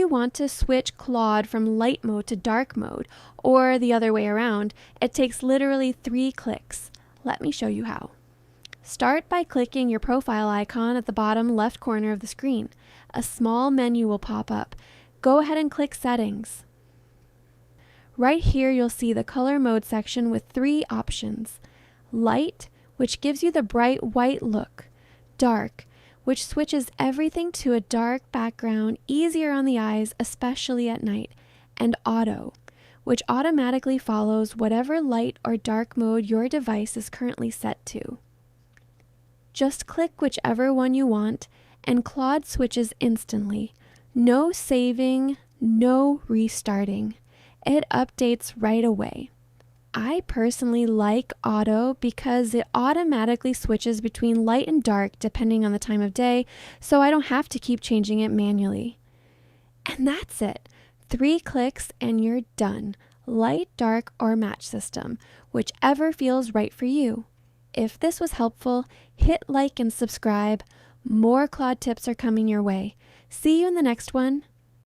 you want to switch Claude from light mode to dark mode, or the other way around, it takes literally 3 clicks. Let me show you how. Start by clicking your profile icon at the bottom left corner of the screen. A small menu will pop up. Go ahead and click Settings. Right here you'll see the color mode section with 3 options. Light, which gives you the bright white look. Dark, which switches everything to a dark background, easier on the eyes, especially at night. And Auto, which automatically follows whatever light or dark mode your device is currently set to. Just click whichever one you want, and Claude switches instantly. No saving, no restarting. It updates right away. I personally like Auto because it automatically switches between light and dark depending on the time of day, so I don't have to keep changing it manually. And that's it. 3 clicks and you're done. Light, dark, or match system, whichever feels right for you. If this was helpful, hit like and subscribe. More Claude tips are coming your way. See you in the next one.